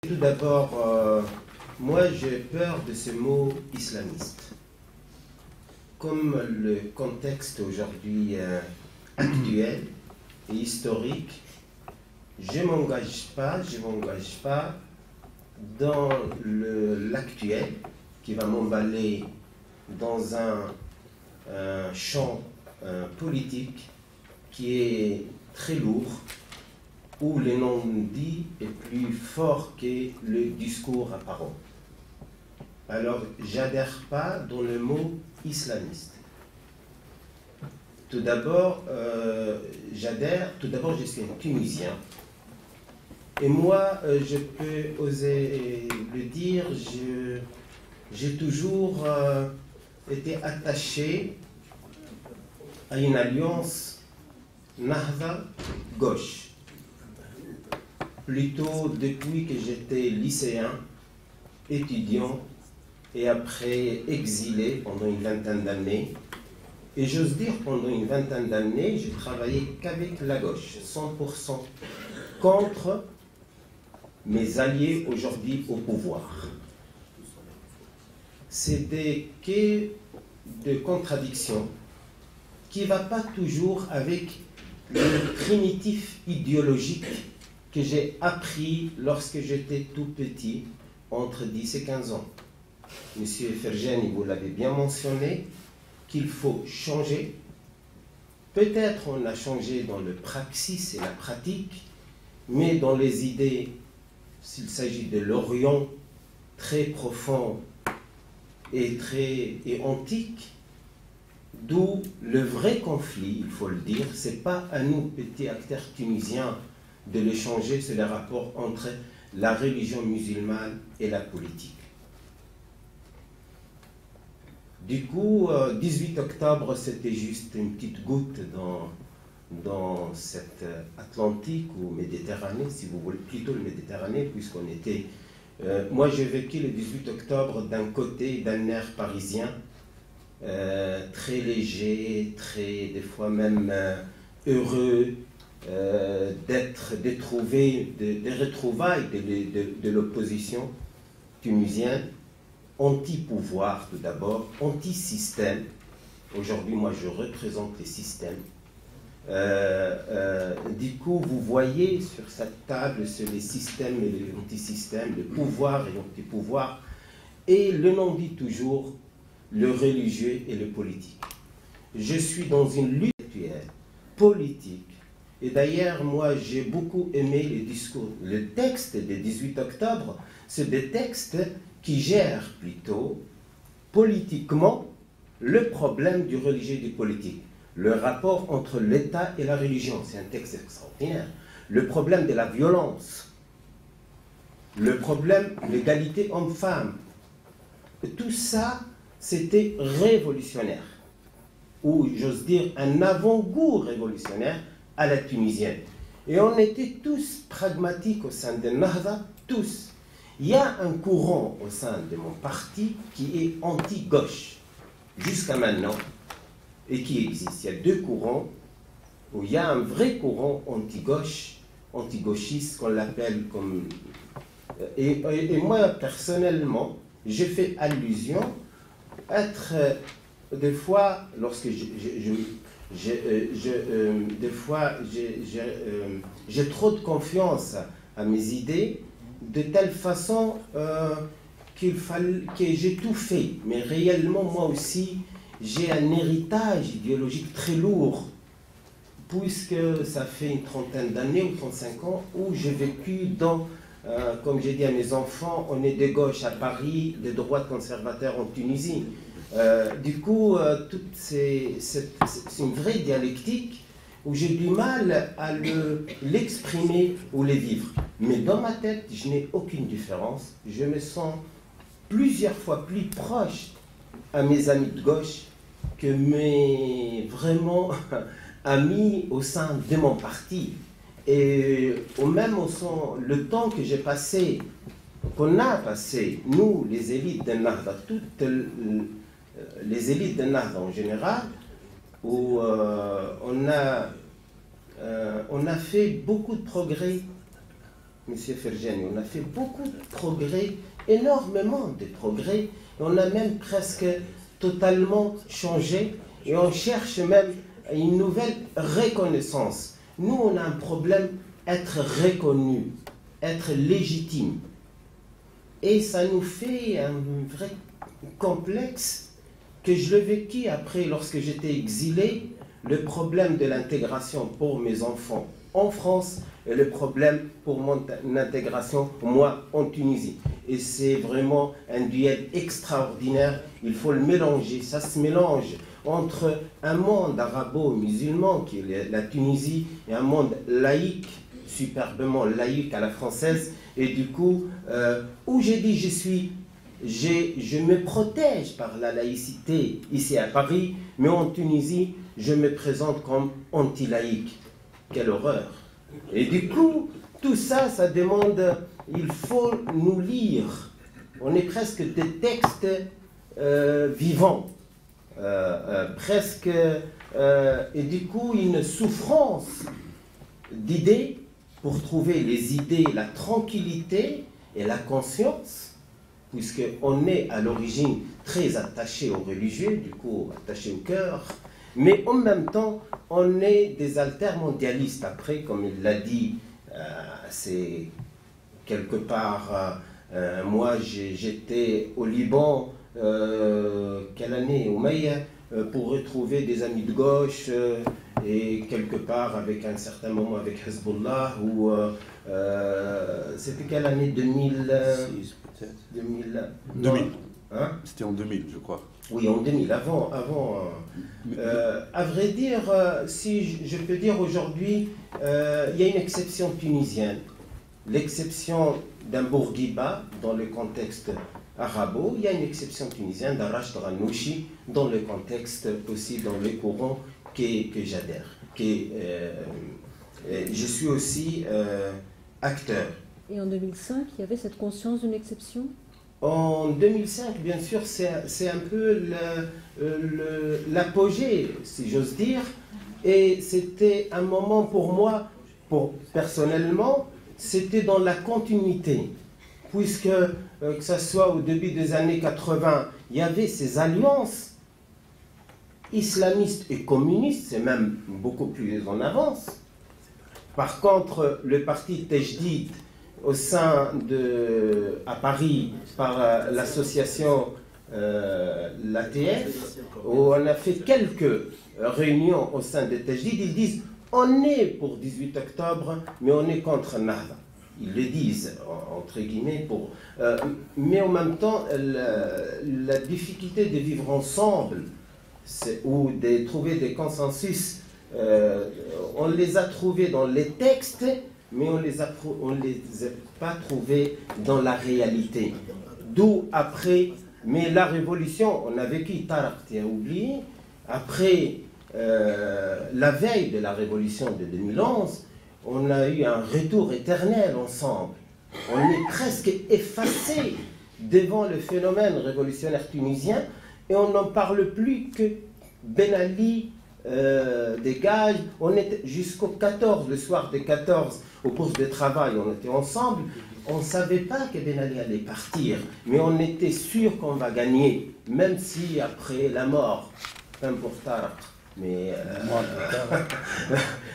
Tout d'abord, moi j'ai peur de ce mot islamiste. Comme le contexte aujourd'hui actuel et historique, je ne m'engage pas dans l'actuel qui va m'emballer dans un champ politique qui est très lourd, où le non-dit est plus fort que le discours apparent. Alors, j'adhère pas dans le mot islamiste. Tout d'abord, je suis un Tunisien. Et moi, je peux oser le dire, j'ai toujours été attaché à une alliance Nahda-gauche. Plutôt depuis que j'étais lycéen, étudiant et après exilé pendant une vingtaine d'années. Et j'ose dire, pendant une vingtaine d'années, j'ai travaillé qu'avec la gauche, 100% contre mes alliés aujourd'hui au pouvoir. C'est des quais de contradiction qui ne va pas toujours avec le primitif idéologique que j'ai appris lorsque j'étais tout petit, entre 10 et 15 ans. Monsieur Ferjani, vous l'avez bien mentionné, qu'il faut changer. Peut-être on a changé dans le praxis et la pratique, mais dans les idées, s'il s'agit de l'Orient très profond et antique, d'où le vrai conflit, il faut le dire, ce n'est pas à nous, petits acteurs tunisiens, de le changer, c'est le rapport entre la religion musulmane et la politique. Du coup, 18 octobre, c'était juste une petite goutte dans cette Atlantique ou Méditerranée, si vous voulez, plutôt le Méditerranée, puisqu'on était... moi, j'ai vécu le 18 octobre d'un côté, d'un air parisien, très léger, des fois même heureux, des retrouvailles de l'opposition tunisienne, anti-pouvoir tout d'abord, anti-système. Aujourd'hui, moi, je représente les systèmes. Du coup, vous voyez sur cette table sur les systèmes et les anti-systèmes, le pouvoir et l'anti-pouvoir, et le nom dit toujours le religieux et le politique. Je suis dans une lutte actuelle, politique. Et d'ailleurs, moi, j'ai beaucoup aimé les discours. Le texte des 18 octobre, c'est des textes qui gèrent plutôt politiquement le problème du religieux et du politique. Le rapport entre l'État et la religion, c'est un texte extraordinaire. Le problème de la violence, le problème de l'égalité homme-femme. Tout ça, c'était révolutionnaire. Ou, j'ose dire, un avant-goût révolutionnaire à la tunisienne. Et on était tous pragmatiques au sein de Nahda, tous. Il y a un courant au sein de mon parti qui est anti-gauche, jusqu'à maintenant, et qui existe. Il y a deux courants, où il y a un vrai courant anti-gauche, anti-gauchiste, qu'on l'appelle comme... Et moi, personnellement, j'ai fait allusion à être, des fois, lorsque des fois, j'ai trop de confiance à mes idées, de telle façon que j'ai tout fait. Mais réellement, moi aussi, j'ai un héritage idéologique très lourd, puisque ça fait une trentaine d'années ou 35 ans où j'ai vécu dans, comme j'ai dit à mes enfants, on est de gauche à Paris, de droite conservateur en Tunisie. Du coup, c'est une vraie dialectique où j'ai du mal à l'exprimer ou les vivre. Mais dans ma tête, je n'ai aucune différence. Je me sens plusieurs fois plus proche à mes amis de gauche que mes vraiment amis au sein de mon parti. Et même le temps que j'ai passé, qu'on a passé, nous, les élites de Nahda, toutes les élites de Nahda en général, où on a fait beaucoup de progrès M. Ferjani, on a fait beaucoup de progrès, énormément de progrès. On a même presque totalement changé et on cherche même une nouvelle reconnaissance. Nous, on a un problème être reconnu, être légitime. Et ça nous fait un vrai complexe que je l'ai vécu après lorsque j'étais exilé, le problème de l'intégration pour mes enfants en France et le problème pour mon intégration, moi, en Tunisie. Et c'est vraiment un duel extraordinaire, il faut le mélanger, ça se mélange entre un monde arabo-musulman qui est la Tunisie et un monde laïque, superbement laïque à la française, et du coup, où j'ai dit je me protège par la laïcité ici à Paris, mais en Tunisie, je me présente comme anti-laïque. Quelle horreur! Et du coup, tout ça, ça demande, il faut nous lire. On est presque des textes vivants, presque, et du coup, une souffrance d'idées pour trouver les idées, la tranquillité et la conscience, puisqu'on est à l'origine très attaché aux religieux, du coup attaché au cœur, mais en même temps, on est des altermondialistes. Après, comme il l'a dit, c'est quelque part, moi j'étais au Liban, quelle année, au Maïa, pour retrouver des amis de gauche, et quelque part avec un certain moment avec Hezbollah, ou c'était quelle année, 2006 peut-être 2000. Hein? C'était en 2000, je crois. Oui, en 2000, avant. À vrai dire, si je peux dire aujourd'hui, il y a une exception tunisienne. L'exception d'un Bourguiba dans le contexte arabo, il y a une exception tunisienne d'un Rachid Ghannouchi dans le contexte aussi, dans le courant que j'adhère. Je suis aussi acteur. Et en 2005, il y avait cette conscience d'une exception ? En 2005, bien sûr, c'est un peu l'apogée, si j'ose dire. Et c'était un moment pour moi, personnellement, c'était dans la continuité. Puisque, que ce soit au début des années 80, il y avait ces alliances islamistes et communistes, c'est même beaucoup plus en avance. Par contre, le parti Tejdid, au sein à Paris, par l'association l'ATF, où on a fait quelques réunions au sein de Tejdid, ils disent on est pour 18 octobre, mais on est contre Nahda. Ils le disent, entre guillemets, mais en même temps, la difficulté de vivre ensemble, ou de trouver des consensus, on les a trouvés dans les textes, mais on ne les a pas trouvés dans la réalité. D'où après, mais la révolution, on a vécu, Tarek, tu as oublié, après la veille de la révolution de 2011, on a eu un retour éternel ensemble. On est presque effacé devant le phénomène révolutionnaire tunisien et on n'en parle plus que Ben Ali dégage. On était jusqu'au 14, le soir des 14, au poste de travail, on était ensemble. On ne savait pas que Ben Ali allait partir, mais on était sûr qu'on va gagner, même si après la mort, peu pour Tarek.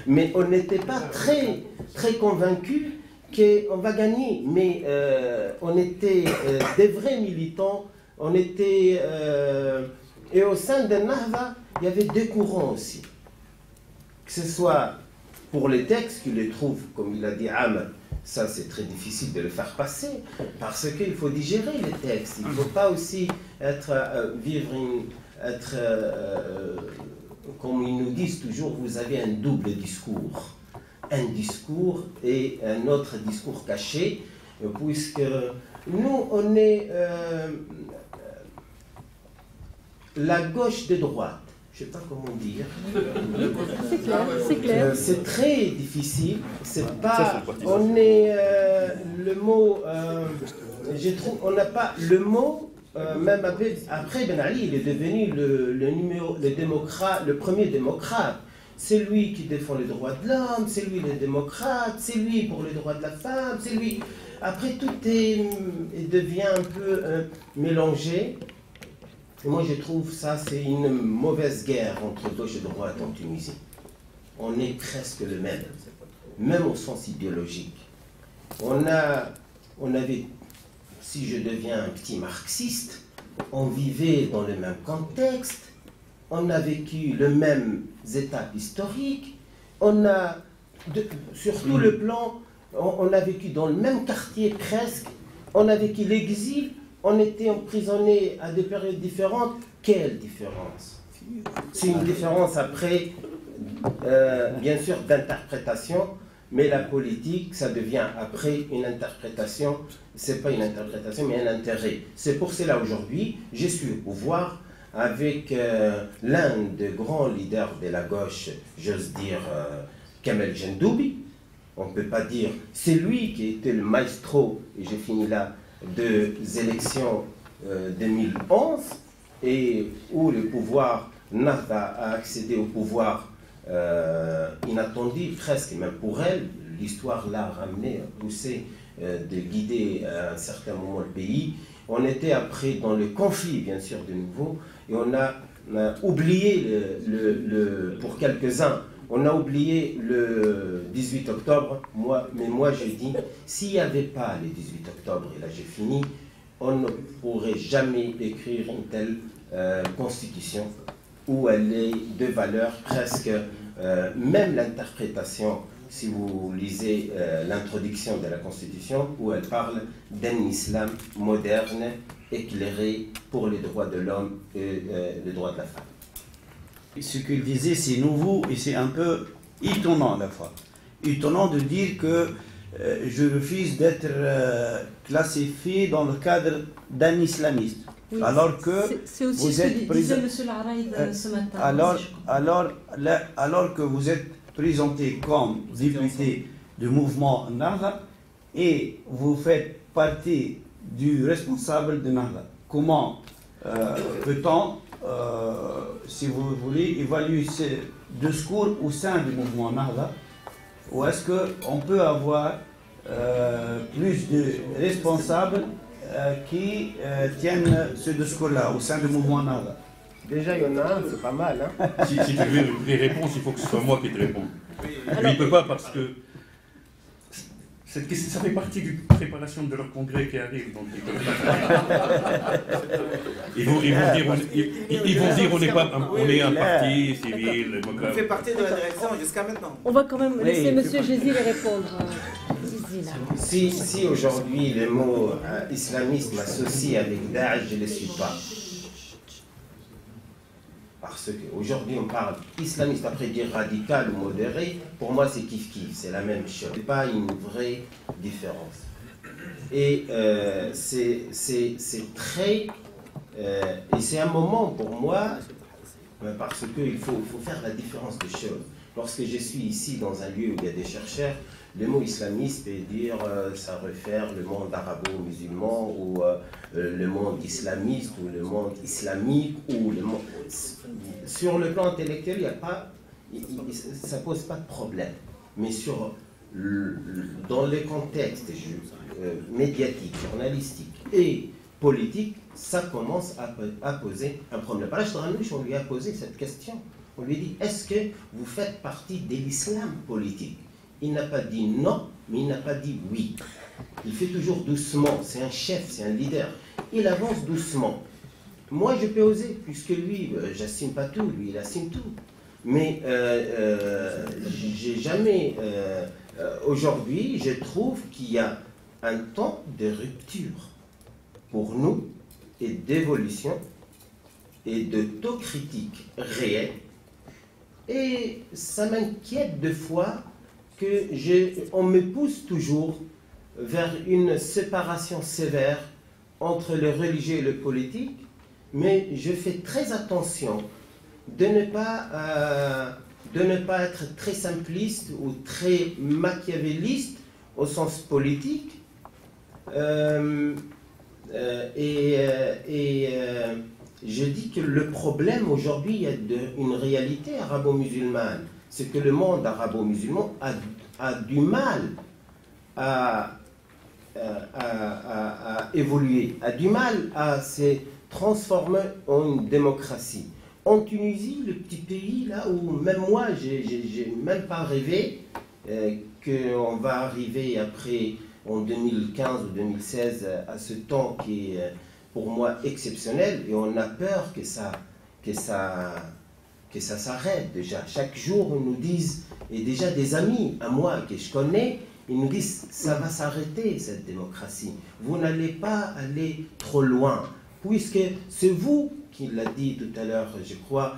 Mais on n'était pas très convaincus qu'on va gagner. Mais on était des vrais militants. On était, et au sein de Nahda, il y avait deux courants aussi. Que ce soit pour les textes, qui les trouvent, comme il a dit Ahmed, ça c'est très difficile de le faire passer, parce qu'il faut digérer les textes. Il ne faut pas aussi comme ils nous disent toujours, vous avez un double discours. Un discours et un autre discours caché, puisque nous, on est la gauche de droite. Je ne sais pas comment dire. C'est clair. C'est très difficile. C'est pas. On est le mot. Je trouve. On n'a pas le mot. Même après Ben Ali, il est devenu le premier démocrate. c'est lui qui défend les droits de l'homme, c'est lui le démocrate, c'est lui pour les droits de la femme, c'est lui. Après, tout devient un peu mélangé. Et moi, je trouve ça, c'est une mauvaise guerre entre gauche et droite en Tunisie. On est presque le même au sens idéologique. On avait, si je deviens un petit marxiste, on vivait dans le même contexte, on a vécu les mêmes étapes historiques, sur tout le plan, on a vécu dans le même quartier presque, on a vécu l'exil, on était emprisonnés à des périodes différentes. Quelle différence? C'est une différence après, bien sûr, d'interprétation, mais la politique, ça devient après une interprétation, c'est pas une interprétation, mais un intérêt. C'est pour cela aujourd'hui, je suis au pouvoir avec l'un des grands leaders de la gauche, j'ose dire Kamel Gendoubi. On ne peut pas dire, c'est lui qui était le maestro, et j'ai fini là, des élections 2011, et où le pouvoir, Nahda a accédé au pouvoir inattendu, presque, même pour elle, l'histoire l'a ramené, poussé de guider à un certain moment le pays. On était après dans le conflit, bien sûr, de nouveau, et on a oublié, pour quelques-uns, on a oublié le 18 octobre, mais moi je dis, s'il n'y avait pas le 18 octobre, et là j'ai fini, on ne pourrait jamais écrire une telle constitution où elle est de valeur presque, même l'interprétation, si vous lisez l'introduction de la constitution, où elle parle d'un islam moderne, éclairé pour les droits de l'homme et les droits de la femme. Ce qu'il disait, c'est nouveau et c'est un peu étonnant à la fois. Étonnant de dire que je refuse d'être classifié dans le cadre d'un islamiste. Oui, alors que c'est aussi vous ce êtes que disait M. Laraïd ce matin. Alors que vous êtes présenté comme député du mouvement Nahda et vous faites partie du responsable de Nahda. Comment peut-on, si vous voulez, évaluer ce discours au sein du mouvement Nahda, ou est-ce qu'on peut avoir plus de responsables qui tiennent ce discours-là au sein du mouvement Nahda? Déjà, il y en a un, c'est pas mal. Hein. Si tu veux les réponses, il faut que ce soit moi qui te réponde. Mais il ne peut pas parce que cette question, ça fait partie de la préparation de leur congrès qui arrive. Donc ils vont dire on est un parti civil. On fait partie de la direction jusqu'à maintenant. On va quand même laisser M. Jézil répondre. Si aujourd'hui le mot islamiste m'associe avec Daesh, je ne le suis pas. Parce qu'aujourd'hui on parle islamiste, après dire radical ou modéré, pour moi c'est kiff-kiff, c'est la même chose. Ce n'est pas une vraie différence. Et c'est très... et c'est un moment pour moi, parce qu'il faut faire la différence des choses. Lorsque je suis ici dans un lieu où il y a des chercheurs, le mot islamiste peut dire, ça réfère le monde arabo-musulman ou le monde islamiste ou le monde islamique ou le monde... Sur le plan intellectuel, il y a pas, ça ne pose pas de problème. Mais dans les contextes médiatiques, journalistiques et politiques, ça commence à poser un problème. Par là, on lui a posé cette question. On lui a dit, est-ce que vous faites partie de l'islam politique? Il n'a pas dit non, mais il n'a pas dit oui. Il fait toujours doucement, c'est un chef, c'est un leader. Il avance doucement. Moi, je peux oser, puisque lui, j'assume pas tout, lui, il assume tout. Mais j'ai jamais... aujourd'hui, je trouve qu'il y a un temps de rupture pour nous, et d'évolution, et d'autocritique réelle. Et ça m'inquiète de fois qu'on me pousse toujours vers une séparation sévère entre le religieux et le politique, mais je fais très attention de ne pas être très simpliste ou très machiavéliste au sens politique. Je dis que le problème aujourd'hui, il y a une réalité arabo-musulmane. c'est que le monde arabo-musulman a du mal à évoluer, a du mal à se transformer en une démocratie. En Tunisie, le petit pays là où même moi, j'ai même pas rêvé qu'on va arriver après, en 2015 ou 2016, à ce temps qui est pour moi exceptionnel, et on a peur que ça s'arrête déjà. Chaque jour, ils nous disent, et déjà des amis à moi que je connais, ils nous disent, ça va s'arrêter cette démocratie. Vous n'allez pas aller trop loin, puisque c'est vous qui l'a dit tout à l'heure, je crois,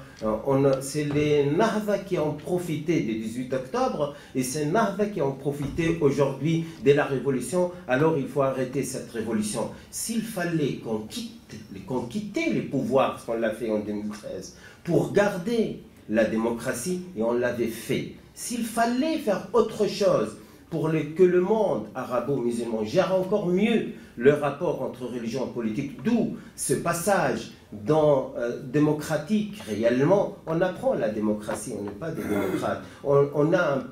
c'est les Nahda qui ont profité du 18 octobre, et c'est Nahda qui ont profité aujourd'hui de la révolution, alors il faut arrêter cette révolution. S'il fallait qu'on quitte les pouvoirs, ce qu'on l'a fait en 2013, pour garder la démocratie, et on l'avait fait. S'il fallait faire autre chose pour que le monde arabo-musulman gère encore mieux le rapport entre religion et politique, d'où ce passage dans démocratique réellement, on apprend la démocratie, on n'est pas des démocrates. On a un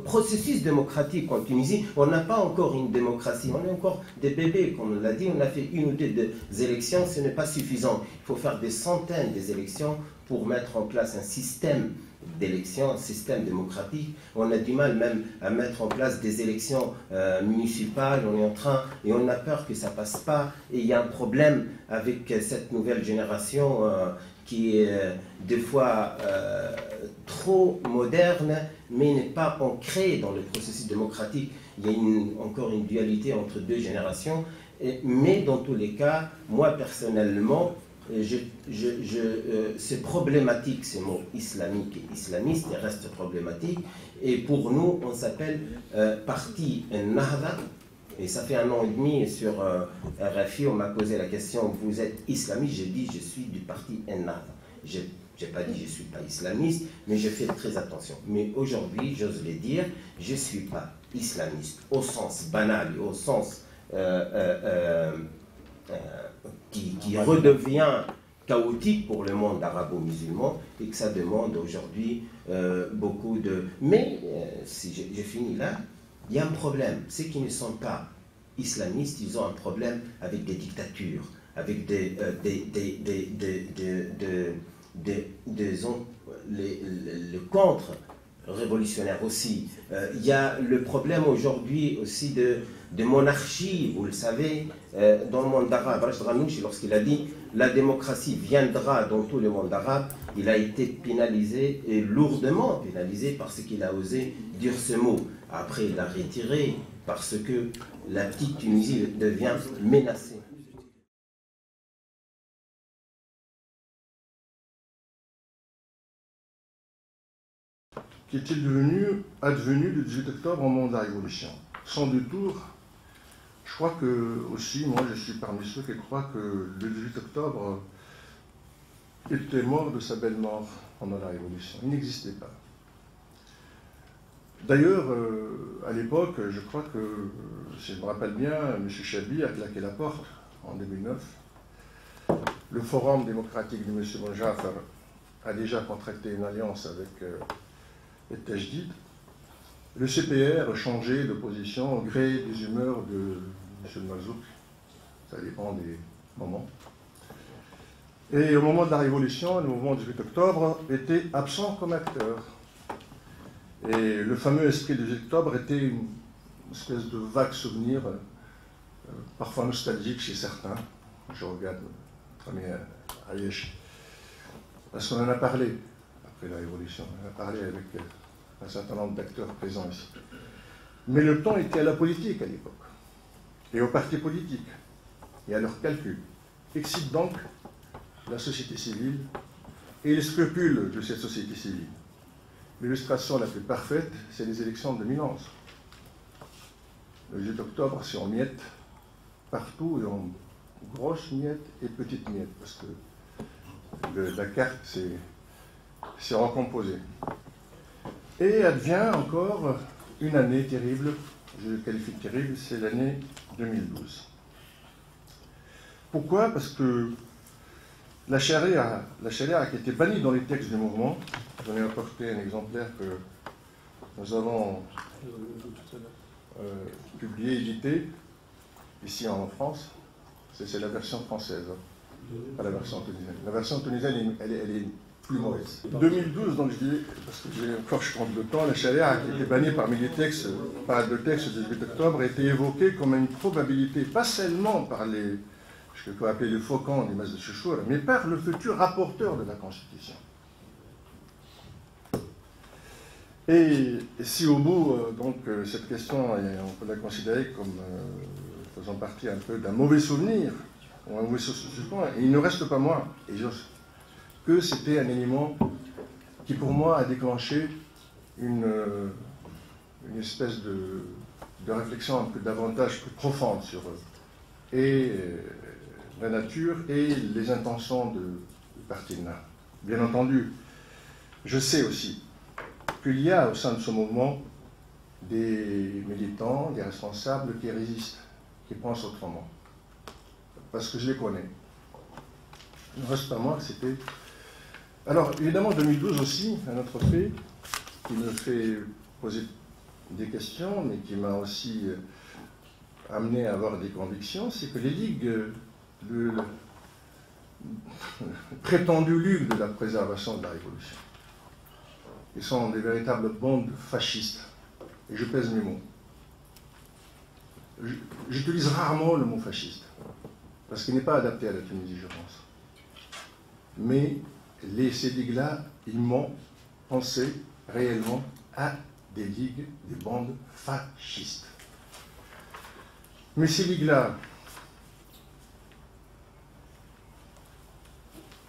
processus démocratique en Tunisie, on n'a pas encore une démocratie, on est encore des bébés, comme on l'a dit, on a fait une ou deux élections, ce n'est pas suffisant. Il faut faire des centaines d'élections pour mettre en place un système d'élections, un système démocratique. On a du mal même à mettre en place des élections municipales, on est en train, et on a peur que ça passe pas, et il y a un problème avec cette nouvelle génération qui est des fois trop moderne, mais n'est pas ancrée dans le processus démocratique. Il y a encore une dualité entre deux générations, mais dans tous les cas, moi personnellement, c'est problématique, ces mots islamique et islamiste, ils restent problématiques. Et pour nous, on s'appelle Parti Nahda. Et ça fait 1 an et demi sur RFI, on m'a posé la question, vous êtes islamiste? J'ai dit, je suis du Parti Nahda. Je n'ai pas dit, je ne suis pas islamiste, mais je fais très attention. Mais aujourd'hui, j'ose le dire, je ne suis pas islamiste au sens banal, au sens qui redevient chaotique pour le monde arabo-musulman, et que ça demande aujourd'hui beaucoup de... Mais, si je finis là, il y a un problème. Ceux qui ne sont pas islamistes, ils ont un problème avec des dictatures, avec le contre-révolutionnaire aussi. Il y a le problème aujourd'hui aussi de monarchie, vous le savez, dans le monde arabe. Rachid Ghannouchi, lorsqu'il a dit « la démocratie viendra dans tout le monde arabe », il a été pénalisé, et lourdement pénalisé, parce qu'il a osé dire ce mot. Après, il l'a retiré, parce que la petite Tunisie devient menacée. Qu'est-il advenu le 18 octobre en monde de la Révolution? Sans détour, je crois que aussi, moi je suis parmi ceux qui croient que le 18 octobre était mort de sa belle mort pendant la Révolution. Il n'existait pas. D'ailleurs, à l'époque, je crois que, si je me rappelle bien, M. Chabi a claqué la porte en 2009. Le Forum démocratique de M. Bonjafar a déjà contracté une alliance avec les Tajdid. Le CPR a changé de position au gré des humeurs de M. Marzouk. Ça dépend des moments. Et au moment de la Révolution, le mouvement du 18 octobre était absent comme acteur. Et le fameux esprit du 18 octobre était une espèce de vague souvenir, parfois nostalgique chez certains. Je regarde notre ami Ayesh, parce qu'on en a parlé après la Révolution. On en a parlé avec un certain nombre d'acteurs présents ici. Mais le temps était à la politique à l'époque, et aux partis politiques, et à leurs calculs. Excite donc la société civile et les scrupules de cette société civile. L'illustration la plus parfaite, c'est les élections de 2011. Le 18 octobre, c'est en miettes, partout, et en grosses miettes et petites miettes, parce que la carte s'est recomposée. Et advient encore une année terrible, je le qualifie de terrible, c'est l'année 2012. Pourquoi? Parce que La charia qui a été bannie dans les textes du mouvement. J'en ai apporté un exemplaire que nous avons publié, édité, ici en France. C'est la version française, pas la version tunisienne. La version tunisienne, elle est plus mauvaise. 2012, donc je dis, parce que j'ai encore, je compte le temps, la charia qui a été bannie parmi les textes, par le texte du 18 octobre, a été évoquée comme une probabilité, pas seulement par ce que peut appeler les faucons du Mas de Chouchour, mais par le futur rapporteur de la Constitution. Et si au bout, donc, cette question, on peut la considérer comme faisant partie un peu d'un mauvais souvenir, ou un mauvais souvenir, il ne reste pas moins, que c'était un élément qui, pour moi, a déclenché une espèce de réflexion un peu davantage plus profonde sur et la nature et les intentions du parti NAR. Bien entendu, je sais aussi qu'il y a au sein de ce mouvement des militants, des responsables qui résistent, qui pensent autrement. Parce que je les connais. Il ne reste pas moi que c'était... Alors, évidemment, 2012 aussi, un autre fait qui me fait poser des questions, mais qui m'a aussi amené à avoir des convictions, c'est que les ligues, le prétendu ligue de la préservation de la Révolution, ils sont des véritables bandes fascistes. Et je pèse mes mots. J'utilise rarement le mot fasciste, parce qu'il n'est pas adapté à la Tunisie, je pense. Mais ces ligues-là, ils m'ont pensé réellement à des ligues, des bandes fascistes. Mais ces ligues-là,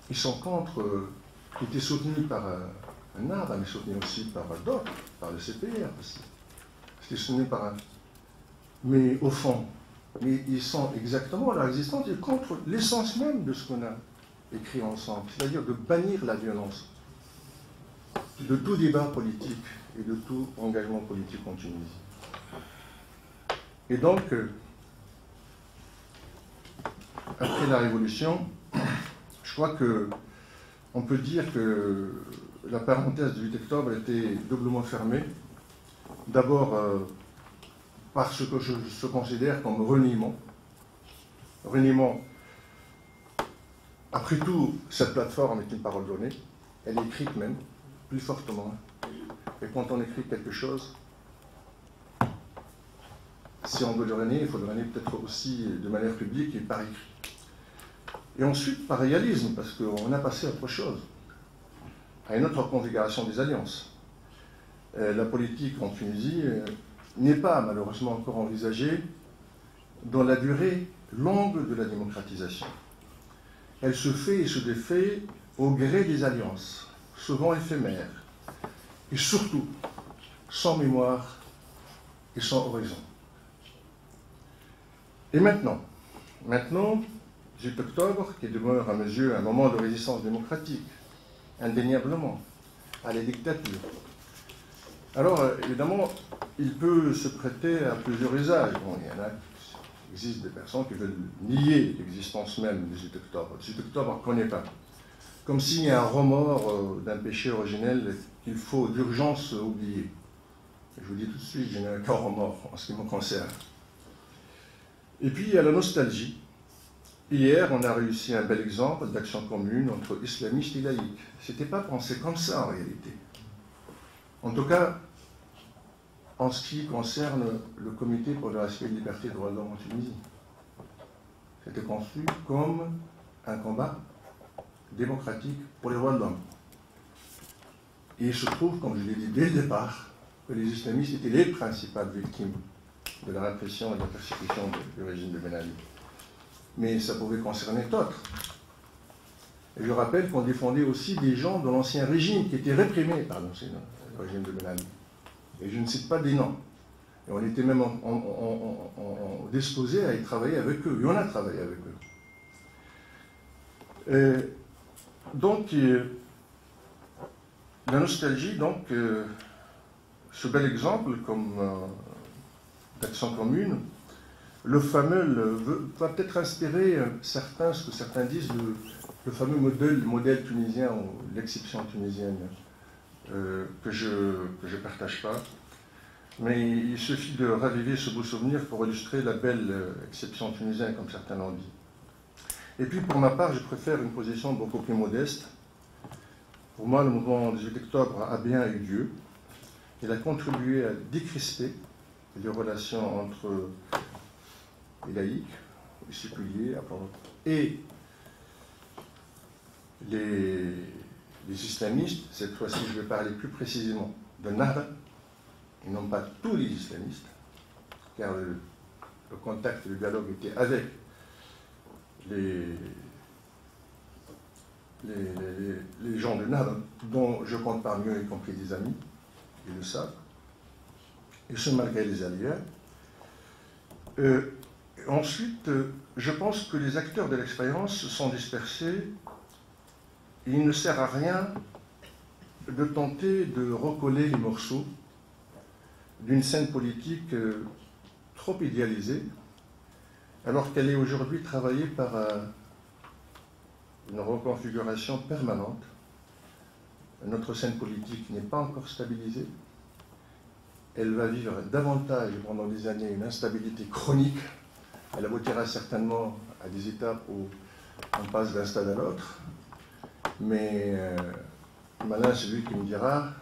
ils sont contre, qui étaient soutenus par un arbre, mais soutenus aussi par d'autres, par le CPR aussi. C'était soutenu par un... Mais au fond, ils sont exactement, leur existence est contre l'essence même de ce qu'on a écrit ensemble, c'est-à-dire de bannir la violence de tout débat politique et de tout engagement politique en Tunisie. Et donc, après la Révolution, je crois qu'on peut dire que la parenthèse du 8 octobre était doublement fermée. D'abord, par ce que je considère comme reniement. Reniement. Après tout, cette plateforme est une parole donnée. Elle est écrite même, plus fortement. Et quand on écrit quelque chose, si on veut le renier, il faut le renier peut-être aussi de manière publique et par écrit. Et ensuite, par réalisme, parce qu'on a passé à autre chose, à une autre configuration des alliances. La politique en Tunisie n'est pas malheureusement encore envisagée dans la durée longue de la démocratisation. Elle se fait et se défait au gré des alliances, souvent éphémères, et surtout sans mémoire et sans horizon. Et maintenant, 18 octobre, qui demeure à mes yeux un moment de résistance démocratique, indéniablement, à la dictature. Alors, évidemment, il peut se prêter à plusieurs usages. Bon, il existe des personnes qui veulent nier l'existence même du 18 octobre. Le 18 octobre, on ne connaît pas. Comme s'il y a un remords d'un péché originel qu'il faut d'urgence oublier. Je vous dis tout de suite, je n'ai aucun remords en ce qui me concerne. Et puis, il y a la nostalgie. Hier, on a réussi un bel exemple d'action commune entre islamistes et laïcs. Ce n'était pas pensé comme ça, en réalité. En tout cas, en ce qui concerne le Comité pour le respect des libertés et des droits de l'homme en Tunisie. C'était conçu comme un combat démocratique pour les droits de l'homme. Et il se trouve, comme je l'ai dit dès le départ, que les islamistes étaient les principales victimes de la répression et de la persécution du régime de Ben Ali. Mais ça pouvait concerner d'autres. Et je rappelle qu'on défendait aussi des gens de l'ancien régime qui étaient réprimés par le régime de Ben Ali. Et je ne cite pas des noms. Et on était même disposés à y travailler avec eux. Et on a travaillé avec eux. Donc, la nostalgie, donc, ce bel exemple comme d'action commune, le fameux, va peut-être inspirer certains, ce que certains disent, le fameux modèle tunisien, ou l'exception tunisienne, que je ne partage pas. Mais il suffit de raviver ce beau souvenir pour illustrer la belle exception tunisienne, comme certains l'ont dit. Et puis, pour ma part, je préfère une position beaucoup plus modeste. Pour moi, le mouvement 18 octobre a bien eu lieu. Il a contribué à décrisper les relations entre les laïcs, les séculiers, et les islamistes. Cette fois-ci, je vais parler plus précisément de Nahda, et non pas tous les islamistes, car le contact, le dialogue était avec les gens de Nahda, dont je compte parmi eux, y compris des amis, ils le savent, et ce malgré les alliés. Ensuite, je pense que les acteurs de l'expérience se sont dispersés. Il ne sert à rien de tenter de recoller les morceaux d'une scène politique trop idéalisée, alors qu'elle est aujourd'hui travaillée par une reconfiguration permanente. Notre scène politique n'est pas encore stabilisée. Elle va vivre davantage pendant des années une instabilité chronique. Elle aboutira certainement à des étapes où on passe d'un stade à l'autre. Mais malin celui qui me dira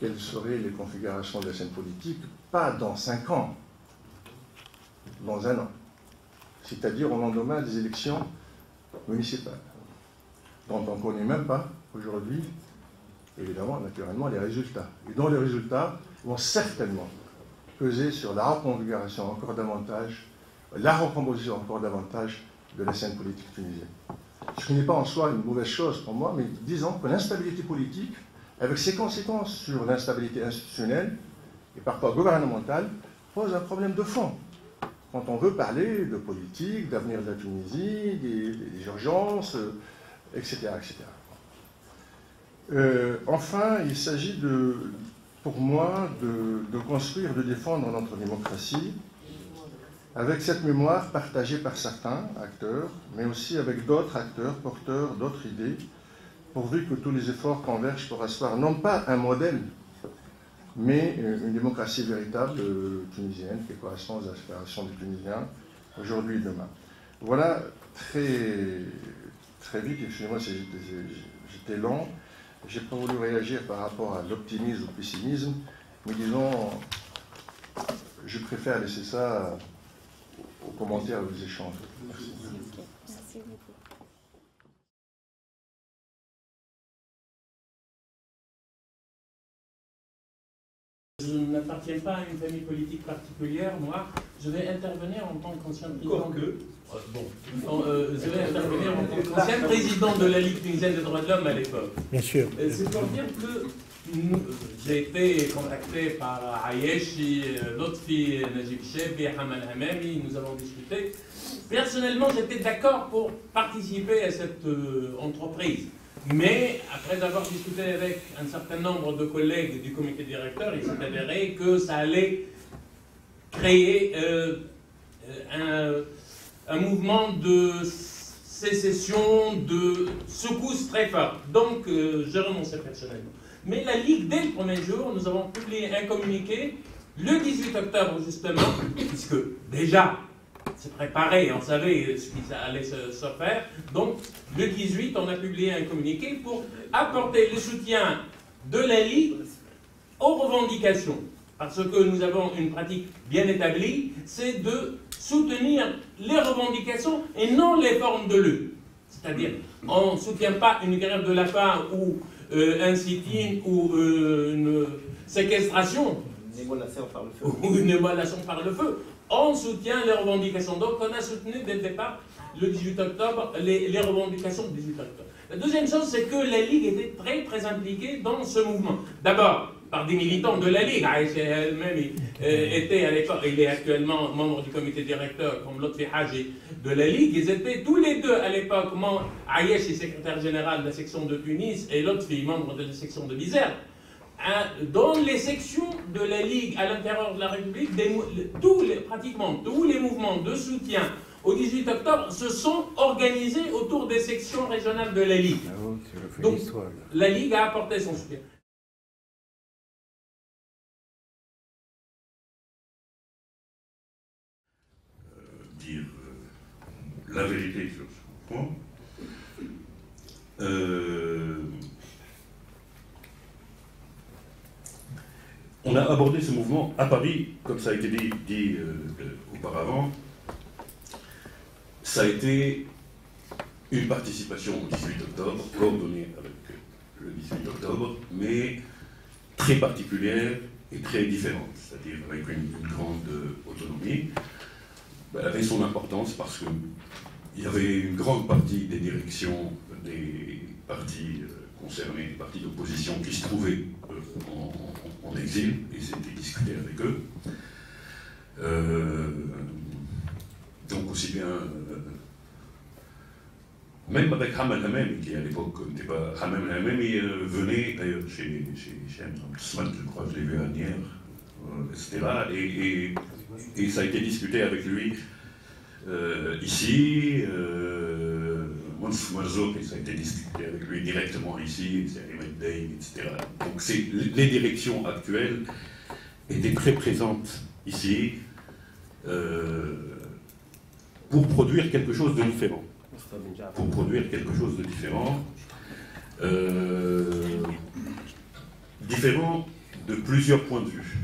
quelles seraient les configurations de la scène politique, pas dans 5 ans, dans 1 an. C'est-à-dire au lendemain des élections municipales, dont on ne connaît même pas aujourd'hui, évidemment, naturellement, les résultats. Et dont les résultats vont certainement peser sur la reconfiguration encore davantage, la recomposition encore davantage de la scène politique tunisienne. Ce qui n'est pas en soi une mauvaise chose pour moi, mais disons que l'instabilité politique, avec ses conséquences sur l'instabilité institutionnelle et parfois gouvernementale, pose un problème de fond. Quand on veut parler de politique, d'avenir de la Tunisie, des urgences, etc. etc. Enfin, il s'agit pour moi de construire, de défendre notre démocratie avec cette mémoire partagée par certains acteurs, mais aussi avec d'autres acteurs porteurs d'autres idées, pourvu que tous les efforts convergent pour asseoir non pas un modèle, mais une démocratie véritable tunisienne qui correspond aux aspirations des Tunisiens aujourd'hui et demain. Voilà, très vite, excusez-moi si j'étais lent, je n'ai pas voulu réagir par rapport à l'optimisme ou au pessimisme, mais disons, je préfère laisser ça aux commentaires et aux échanges. Merci. Merci beaucoup. Je n'appartiens pas à une famille politique particulière, moi. Je vais intervenir en tant qu'ancien président je vais intervenir en tant qu'ancien président de la Ligue tunisienne des droits de l'homme à l'époque. Bien sûr. C'est pour dire que j'ai été contacté par Ayeshi, Lotfi, Najib Chebi, Hamal Hamami, nous avons discuté. Personnellement, j'étais d'accord pour participer à cette entreprise. Mais après avoir discuté avec un certain nombre de collègues du comité directeur, il s'est avéré que ça allait créer un mouvement de sécession, de secousse très forte. Donc, j'ai renoncé personnellement. Mais la Ligue, dès le premier jour, nous avons publié un communiqué le 18 octobre, justement, puisque déjà, c'est préparé, on savait ce qui allait se faire. Donc, le 18, on a publié un communiqué pour apporter le soutien de la Ligue aux revendications. Parce que nous avons une pratique bien établie, c'est de soutenir les revendications et non les formes de lutte. C'est-à-dire, on ne soutient pas une grève de la faim ou un sit-in ou une séquestration. Une émolation par le feu. Ou une émolation par le feu. On soutient les revendications. Donc, on a soutenu dès le départ, le 18 octobre, les revendications du 18 octobre. La deuxième chose, c'est que la Ligue était très, très impliquée dans ce mouvement. D'abord, par des militants de la Ligue. Aïcha elle-même était à l'époque, il est actuellement membre du comité directeur, comme Lotfi Haji de la Ligue. Ils étaient tous les deux à l'époque, Ayesh est secrétaire général de la section de Tunis et Lotfi, membre de la section de Bizerte. dans les sections de la Ligue à l'intérieur de la République, pratiquement tous les mouvements de soutien au 18 octobre se sont organisés autour des sections régionales de la Ligue. Donc la Ligue a apporté son soutien. Dire la vérité sur ce point. On a abordé ce mouvement à Paris, comme ça a été dit auparavant. Ça a été une participation au 18 octobre, coordonnée avec le 18 octobre, mais très particulière et très différente, c'est-à-dire avec une grande autonomie. Elle avait son importance parce qu'il y avait une grande partie des directions des partis concernés, des partis d'opposition qui se trouvaient en exil, et c'était discuté avec eux. Donc aussi bien, même avec Hamel Hamem, qui à l'époque n'était pas Hamel Hamem, il venait d'ailleurs chez Smart, je crois, je l'ai vu à Nier, etc. Et ça a été discuté avec lui ici, Marzouk, et ça a été discuté avec lui directement ici, etc. Donc les directions actuelles étaient très présentes ici pour produire quelque chose de différent. Pour produire quelque chose de différent. Différent de plusieurs points de vue.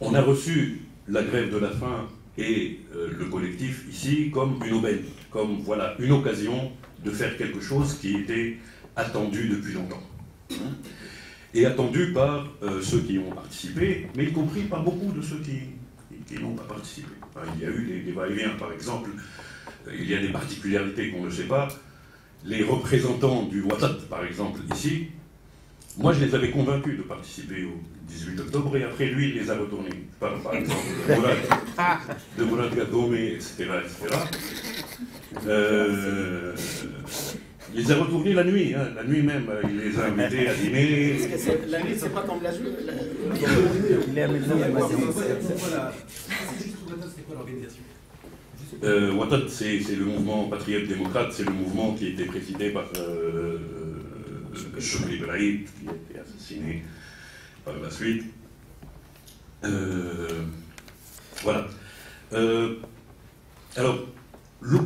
On a reçu la grève de la faim et le collectif ici comme une aubaine, comme voilà, une occasion de faire quelque chose qui était attendu depuis longtemps. Et attendu par ceux qui ont participé, mais y compris par beaucoup de ceux qui n'ont pas participé. Enfin, il y a eu des va-et-vient, par exemple, il y a des particularités qu'on ne sait pas. Les représentants du Ouattad, par exemple, ici, moi je les avais convaincus de participer au 18 octobre, et après lui, il les a retournés. Par exemple, de Mourad Gadoumé, etc. Il les a retournés la nuit même, il les a invités à dîner. La nuit, c'est pas comme la journée. C'est quoi l'organisation? Ouattad, c'est le mouvement patriote démocrate, c'est le mouvement qui a été présidé par Choukri Braïd, qui a été assassiné par la suite. Voilà. Alors,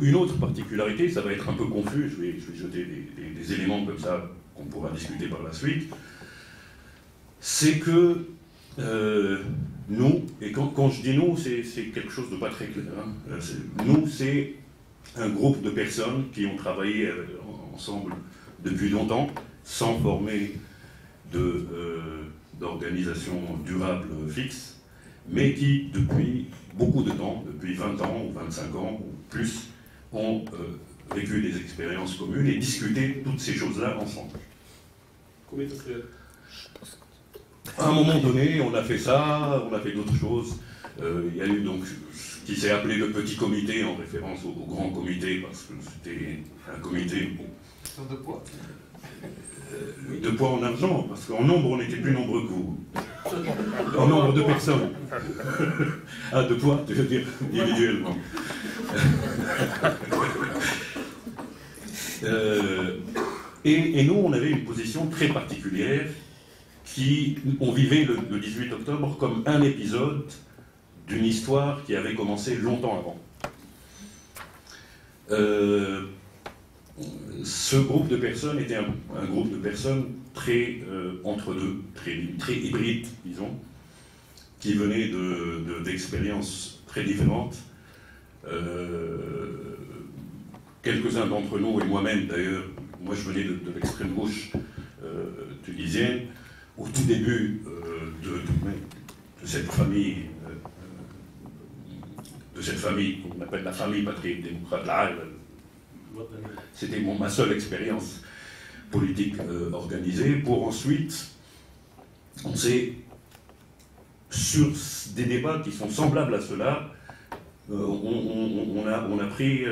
une autre particularité, ça va être un peu confus, je vais jeter des éléments comme ça qu'on pourra discuter par la suite, c'est que nous, et quand je dis nous, c'est quelque chose de pas très clair, hein. Nous, c'est un groupe de personnes qui ont travaillé ensemble depuis longtemps, sans former d'organisation durable fixe, mais qui, depuis beaucoup de temps, depuis 20 ans ou 25 ans ou plus, ont vécu des expériences communes et discuté toutes ces choses-là ensemble. Combien de temps? À un moment donné, on a fait ça, on a fait d'autres choses. Il y a eu donc ce qui s'est appelé le petit comité, en référence au grand comité, parce que c'était un comité... De poids. De poids en argent, parce qu'en nombre, on était plus nombreux que vous. En nombre de personnes. Ah, de poids, tu veux dire, individuellement. Et nous, on avait une position très particulière, on vivait le 18 octobre comme un épisode d'une histoire qui avait commencé longtemps avant. Ce groupe de personnes était un groupe de personnes très entre deux, très hybride, disons, qui venaient d'expériences très différentes. Quelques-uns d'entre nous, et moi-même d'ailleurs, moi je venais de l'extrême gauche tunisienne, au tout début de cette famille qu'on appelle la famille patriote démocrate. C'était ma seule expérience politique organisée, pour ensuite, on s'est, sur des débats qui sont semblables à cela, on a pris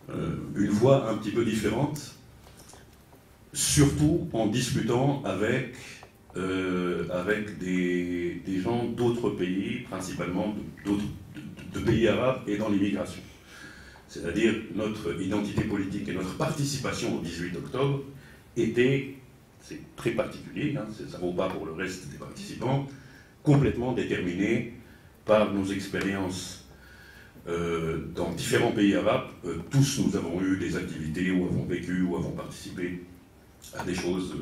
une voie un petit peu différente, surtout en discutant avec des gens d'autres pays, principalement de pays arabes et dans l'immigration. C'est-à-dire notre identité politique et notre participation au 18 octobre était, c'est très particulier, hein, ça ne vaut pas pour le reste des participants, complètement déterminée par nos expériences dans différents pays arabes. Tous nous avons eu des activités ou avons vécu ou avons participé à des choses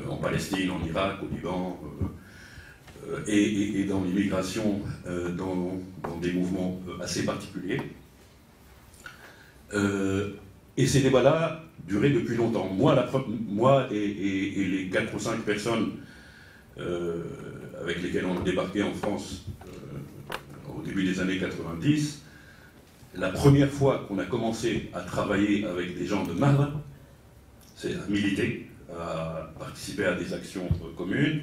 en Palestine, en Irak, au Liban, et dans l'immigration, dans des mouvements assez particuliers. Et ces débats-là duraient depuis longtemps. Moi et les 4 ou 5 personnes avec lesquelles on a débarqué en France au début des années 90, la première fois qu'on a commencé à travailler avec des gens de Nahdha, c'est à militer, à participer à des actions communes.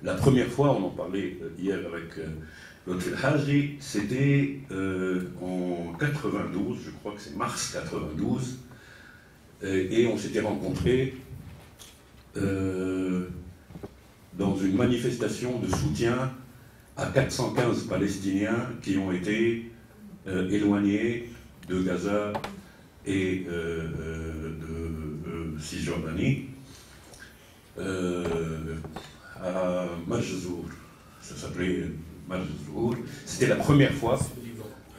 La première fois, on en parlait hier avec Lotfi El-Haji, c'était en 92, je crois que c'est mars 92, et on s'était rencontrés dans une manifestation de soutien à 415 Palestiniens qui ont été éloignés de Gaza et de Cisjordanie à Majzour. Ça s'appelait Majzour. C'était la première fois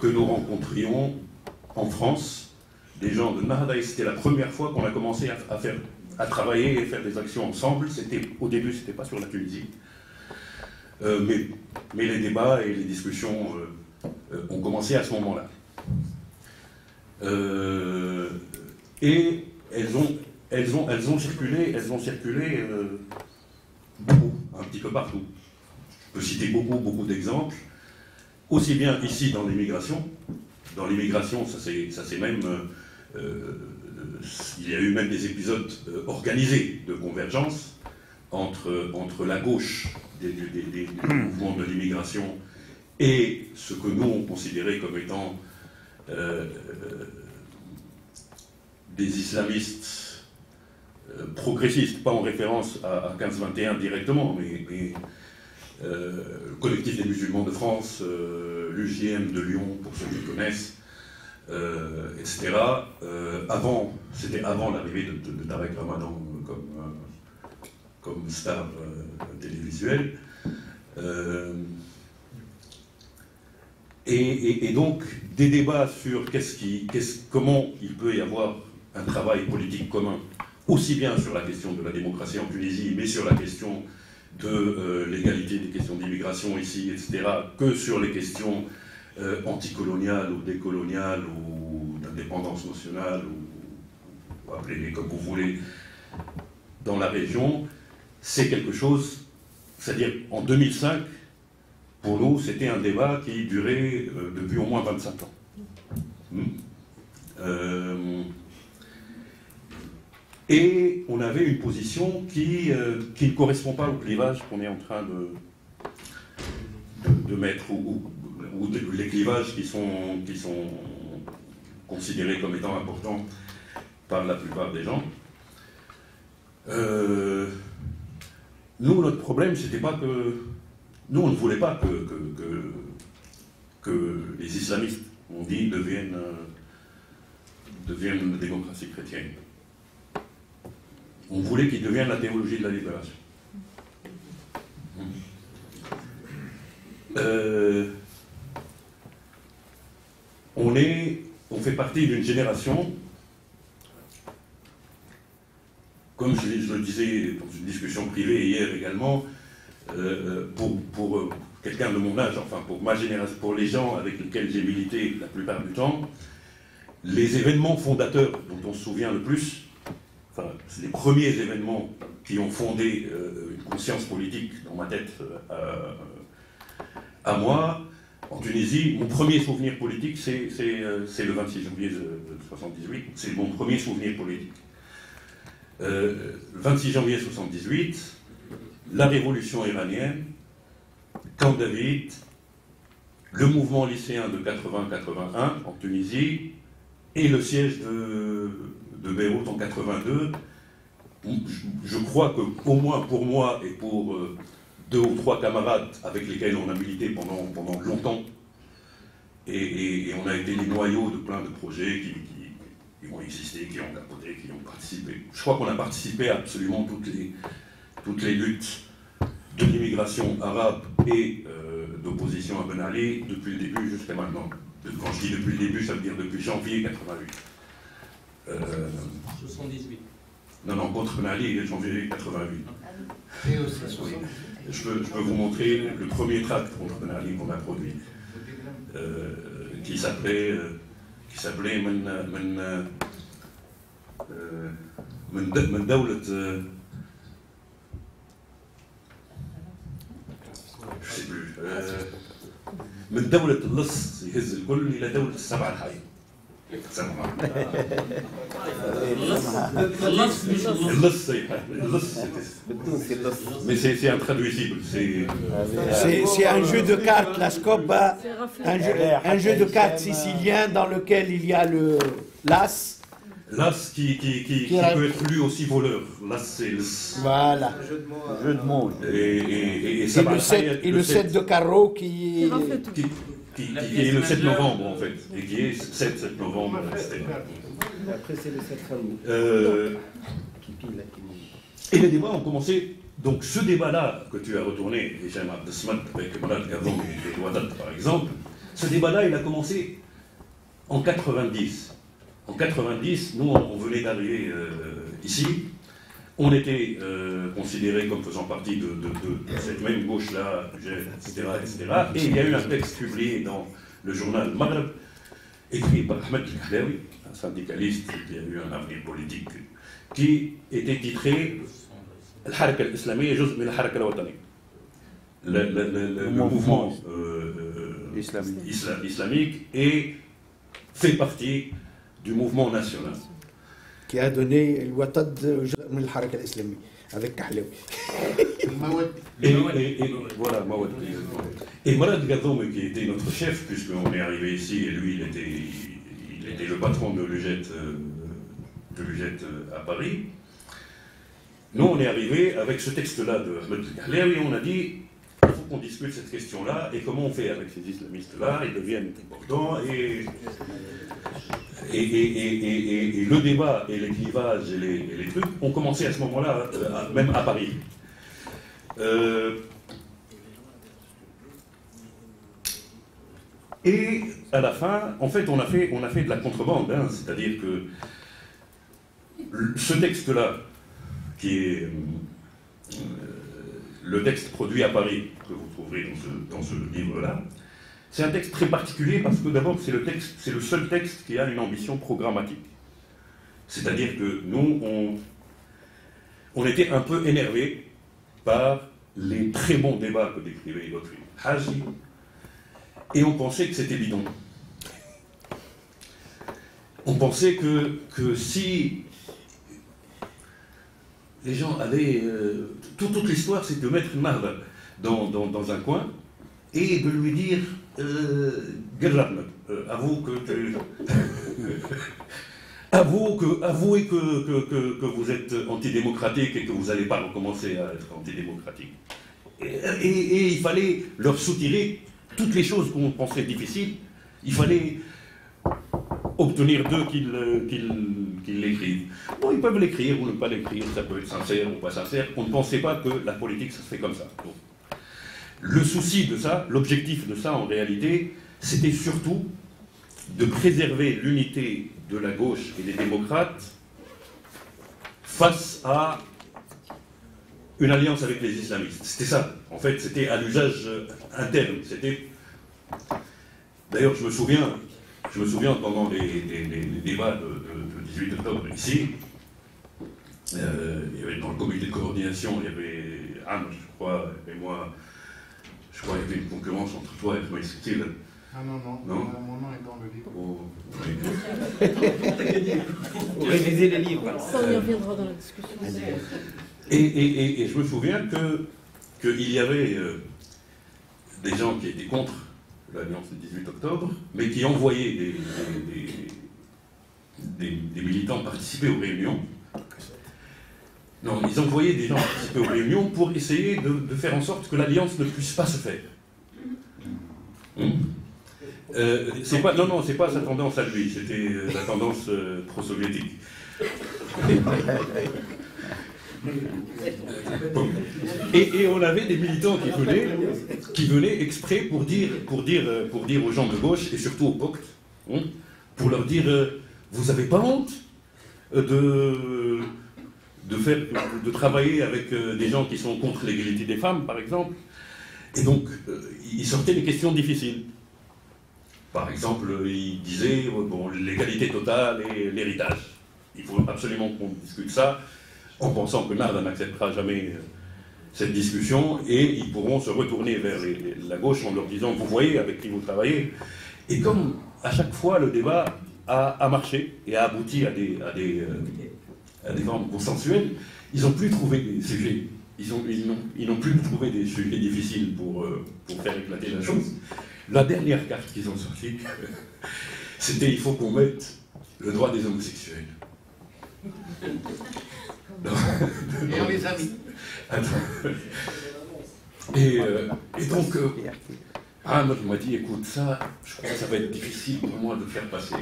que nous rencontrions en France des gens de Nahdha, et c'était la première fois qu'on a commencé à travailler et faire des actions ensemble. Au début, c'était pas sur la Tunisie. Mais les débats et les discussions ont commencé à ce moment-là. Et elles ont circulé beaucoup, un petit peu partout. Je peux citer beaucoup d'exemples, aussi bien ici dans l'immigration. Dans l'immigration, ça c'est même... il y a eu même des épisodes organisés de convergence entre la gauche des mouvements de l'immigration et ce que nous on considérait comme étant des islamistes progressistes, pas en référence à 15-21 directement, mais le collectif des musulmans de France, l'UJM de Lyon, pour ceux qui connaissent, etc. C'était avant l'arrivée de Tarek Ramadan comme star télévisuelle. Et donc, des débats sur comment il peut y avoir un travail politique commun, aussi bien sur la question de la démocratie en Tunisie, mais sur la question de l'égalité des questions d'immigration ici, etc., que sur les questions anticoloniales ou décoloniales ou d'indépendance nationale, ou appelez-les comme vous voulez, dans la région. C'est quelque chose, c'est-à-dire en 2005, pour nous, c'était un débat qui durait depuis au moins 25 ans. Et on avait une position qui ne correspond pas au clivage qu'on est en train de mettre, ou les clivages qui sont considérés comme étant importants par la plupart des gens. Nous, notre problème, c'était pas que... Nous, on ne voulait pas que les islamistes, on dit, deviennent une démocratie chrétienne. On voulait qu'ils deviennent la théologie de la libération. On fait partie d'une génération, comme je le disais dans une discussion privée hier également, pour quelqu'un de mon âge, enfin pour ma génération, pour les gens avec lesquels j'ai milité la plupart du temps, les événements fondateurs dont on se souvient le plus, enfin, c'est les premiers événements qui ont fondé une conscience politique dans ma tête à moi, en Tunisie. Mon premier souvenir politique, c'est le 26 janvier 1978, c'est mon premier souvenir politique. Le 26 janvier 1978, la révolution iranienne, Camp David, le mouvement lycéen de 80-81 en Tunisie et le siège de de Beyrouth en 82, je crois qu'au moins pour moi et pour 2 ou 3 camarades avec lesquels on a milité pendant longtemps, et on a été les noyaux de plein de projets qui ont existé, qui ont capoté, qui ont participé. Je crois qu'on a participé à absolument toutes les luttes de l'immigration arabe et d'opposition à Ben Ali depuis le début jusqu'à maintenant. Quand je dis depuis le début, ça veut dire depuis janvier 88. 78. Non, contre Ben Ali, il est janvier 88. Oui. Je peux vous montrer le premier tract contre Ben Ali qu'on a produit, qui s'appelait من دولة je sais plus من دولة اللص يهز الكل إلى دولة السبع الحي. Mais c'est intraduisible. C'est un jeu de cartes, la scopa, un jeu de cartes sicilien dans lequel il y a le l'as. L'as qui peut être lu aussi voleur. L'as, c'est le... Voilà. Jeu de mots. Et le 7 de carreau qui est le 7 novembre, en fait. Et qui est 7 novembre, etc. Après, c'est le 7 famille. Et les débats ont commencé. Donc, ce débat-là que tu as retourné, Hicham Abdessamad, avec Malad Gazon et Ouadat, par exemple, ce débat-là, il a commencé en 90. En 90, nous, on venait d'arriver ici. On était considérés comme faisant partie de cette même gauche-là, etc., etc. Et il y a eu un texte publié dans le journal Maghreb, écrit par Ahmed Al-Kahlaoui, un syndicaliste qui a eu un avenir politique, qui était titré Al-Haraka al-Islamiyya juz' min al-Haraka al-Watani. Le mouvement islamique et fait partie du mouvement national. Qui a donné le Ouattad min al-Haraka al-Islami avec Kahlaoui. Et voilà, Mawad. Et Malad Gazom, qui était notre chef, puisqu'on est arrivé ici, et lui, il était le patron de l'UGET à Paris. Nous, on est arrivé avec ce texte-là de Ahmed Kahlaoui, et on a dit, il faut qu'on discute cette question-là, et comment on fait avec ces islamistes-là, ils deviennent importants, et le débat et les clivages et les trucs ont commencé à ce moment-là, même à Paris. Et à la fin, en fait, on a fait de la contrebande, hein, c'est-à-dire que ce texte-là, qui est le texte produit à Paris, que vous trouverez dans ce livre-là, c'est un texte très particulier parce que d'abord c'est le seul texte qui a une ambition programmatique. C'est-à-dire que nous, on était un peu énervés par les très bons débats que décrivait Lotfi Haji, et on pensait que c'était bidon. On pensait que si les gens avaient... toute l'histoire, c'est de mettre Nahda dans un coin et de lui dire avouez que vous êtes antidémocratique et que vous n'allez pas recommencer à être antidémocratique. Et il fallait leur soutirer toutes les choses qu'on pensait difficiles. Il fallait obtenir d'eux qu'ils l'écrivent. Bon, ils peuvent l'écrire ou ne pas l'écrire, ça peut être sincère ou pas sincère. On ne pensait pas que la politique, ça se fait comme ça. Donc, le souci de ça, l'objectif de ça, en réalité, c'était surtout de préserver l'unité de la gauche et des démocrates face à une alliance avec les islamistes. C'était ça. En fait, c'était à l'usage interne. D'ailleurs, je me souviens pendant les débats de 18 octobre ici, il y avait dans le comité de coordination, il y avait Amr, je crois, et moi, je crois qu'il y avait une concurrence entre toi et Moïse Stil. Ah non, mon nom est dans le livre. Oh, oui. Réviser les livres. Ça, on y reviendra dans la discussion. Et je me souviens qu'il y avait des gens qui étaient contre l'alliance du 18 octobre, mais qui envoyaient des militants participer aux réunions. Non, ils envoyaient des gens participer aux réunions pour essayer de faire en sorte que l'alliance ne puisse pas se faire. C'est pas sa tendance à lui, c'était la tendance pro-soviétique. Et on avait des militants qui venaient exprès pour dire aux gens de gauche, et surtout aux Poctes, pour leur dire vous n'avez pas honte de travailler avec des gens qui sont contre l'égalité des femmes, par exemple. Et donc, ils sortaient des questions difficiles. Par exemple, ils disaient bon, l'égalité totale et l'héritage. Il faut absolument qu'on discute ça, en pensant que Nahda n'acceptera jamais cette discussion, et ils pourront se retourner vers la gauche en leur disant vous voyez avec qui vous travaillez. Et comme à chaque fois le débat a marché et a abouti à des normes consensuelles, ils n'ont plus trouvé des sujets. Ils n'ont plus trouvé des sujets difficiles pour faire éclater la chose. La dernière carte qu'ils ont sortie, c'était il faut qu'on mette le droit des homosexuels. Et on les a mis. Et donc, Ahmed m'a dit écoute, ça, je crois que ça va être difficile pour moi de faire passer.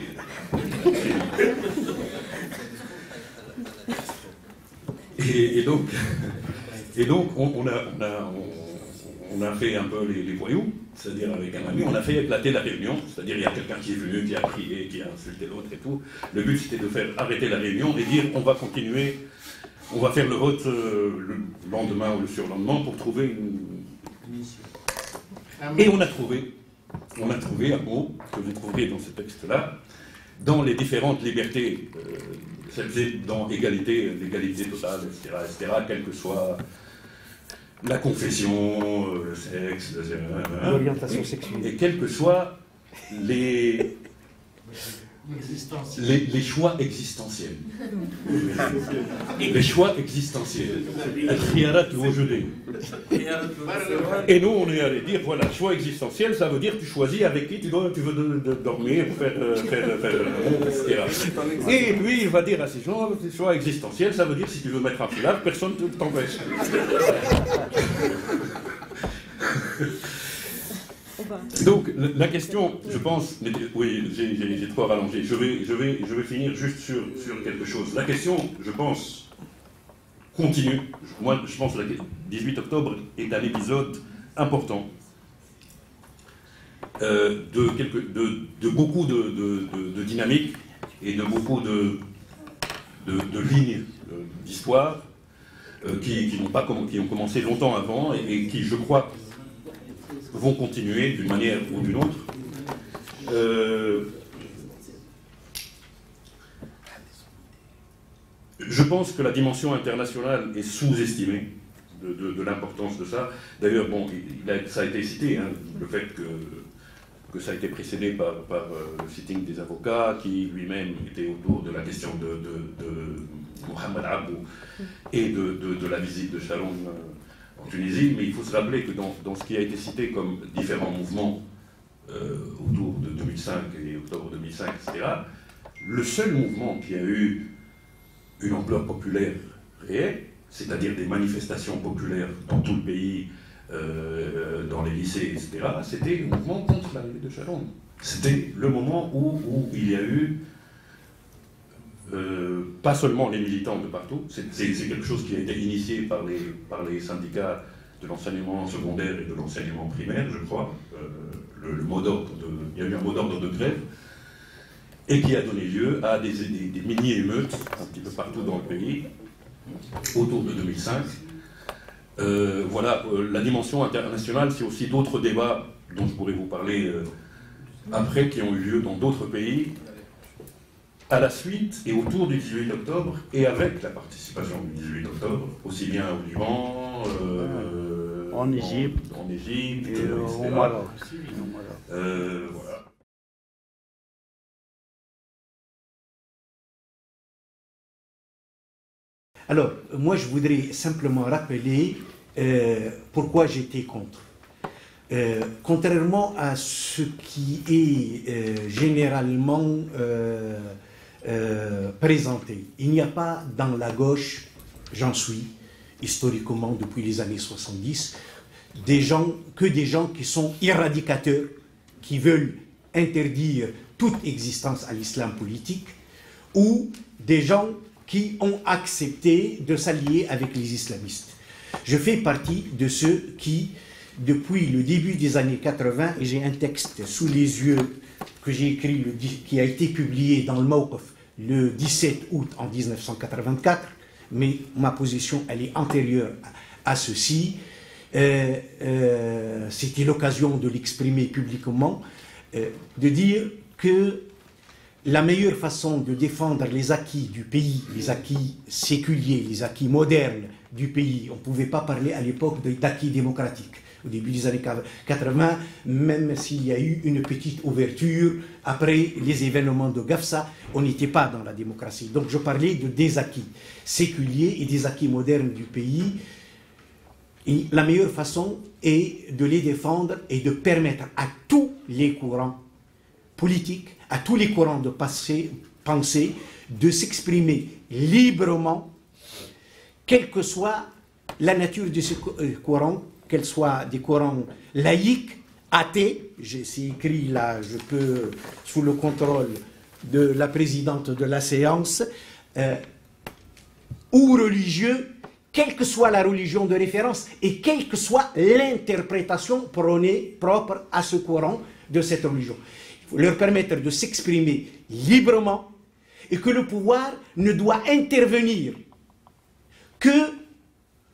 Et donc on a fait un peu les voyous, c'est-à-dire avec un ami, on a fait éclater la réunion, c'est-à-dire il y a quelqu'un qui est venu, qui a crié, qui a insulté l'autre et tout. Le but c'était de faire arrêter la réunion et dire on va continuer, on va faire le vote le lendemain ou le surlendemain pour trouver une mission. Et on a trouvé un mot que vous trouverez dans ce texte-là, dans les différentes libertés, dans l'égalité totale, etc., quelle que soit la confession, le sexe, l'orientation sexuelle, et quels que soient les choix existentiels. Les choix existentiels. Et nous, on est allé dire, voilà, choix existentiel, ça veut dire tu choisis avec qui tu veux dormir, faire etc. Et lui, il va dire à ces gens, choix existentiel, ça veut dire si tu veux mettre un foulard, personne ne t'empêche. Donc la question, je pense, oui, j'ai trop rallongé. Je vais finir juste sur quelque chose. La question, je pense, continue. Moi, je pense que le 18 octobre est un épisode important de beaucoup de dynamiques et de beaucoup de lignes d'histoire qui ont commencé longtemps avant et qui, je crois, vont continuer d'une manière ou d'une autre. Je pense que la dimension internationale est sous-estimée de l'importance de ça. D'ailleurs, bon, ça a été cité, hein, le fait que ça a été précédé par le sitting des avocats, qui lui-même était autour de la question de Mohamed Abou et de la visite de Sharon en Tunisie, mais il faut se rappeler que dans ce qui a été cité comme différents mouvements autour de 2005 et octobre 2005, etc., le seul mouvement qui a eu une ampleur populaire réelle, c'est-à-dire des manifestations populaires dans tout le pays, dans les lycées, etc., c'était le mouvement contre l'arrivée de Sharon. C'était le moment où il y a eu pas seulement les militants de partout, c'est quelque chose qui a été initié par les syndicats de l'enseignement secondaire et de l'enseignement primaire, je crois. Il y a eu un mot d'ordre de grève, et qui a donné lieu à des mini-émeutes un petit peu partout dans le pays, autour de 2005. Voilà, la dimension internationale, c'est aussi d'autres débats dont je pourrais vous parler après, qui ont eu lieu dans d'autres pays, à la suite et autour du 18 octobre, et avec la participation du 18 octobre, aussi bien au Liban, en Égypte, etc. Au Maroc. Voilà. Alors, moi, je voudrais simplement rappeler pourquoi j'étais contre. Contrairement à ce qui est généralement présenté. Il n'y a pas dans la gauche, j'en suis, historiquement depuis les années 70, des gens qui sont éradicateurs, qui veulent interdire toute existence à l'islam politique, ou des gens qui ont accepté de s'allier avec les islamistes. Je fais partie de ceux qui, depuis le début des années 80, et j'ai un texte sous les yeux que j'ai écrit, qui a été publié dans le Mawqif le 17 août en 1984, mais ma position, elle est antérieure à ceci. C'était l'occasion de l'exprimer publiquement, de dire que la meilleure façon de défendre les acquis du pays, les acquis séculiers, les acquis modernes du pays, on ne pouvait pas parler à l'époque d'acquis démocratiques. Au début des années 80, même s'il y a eu une petite ouverture, après les événements de Gafsa, on n'était pas dans la démocratie. Donc je parlais de des acquis séculiers et des acquis modernes du pays. Et la meilleure façon est de les défendre et de permettre à tous les courants politiques, à tous les courants de pensée, de s'exprimer librement, quelle que soit la nature de ces courants, qu'elles soient des courants laïques, athées, c'est écrit là, je peux, sous le contrôle de la présidente de la séance, ou religieux, quelle que soit la religion de référence et quelle que soit l'interprétation prônée propre à ce courant de cette religion. Il faut leur permettre de s'exprimer librement et que le pouvoir ne doit intervenir que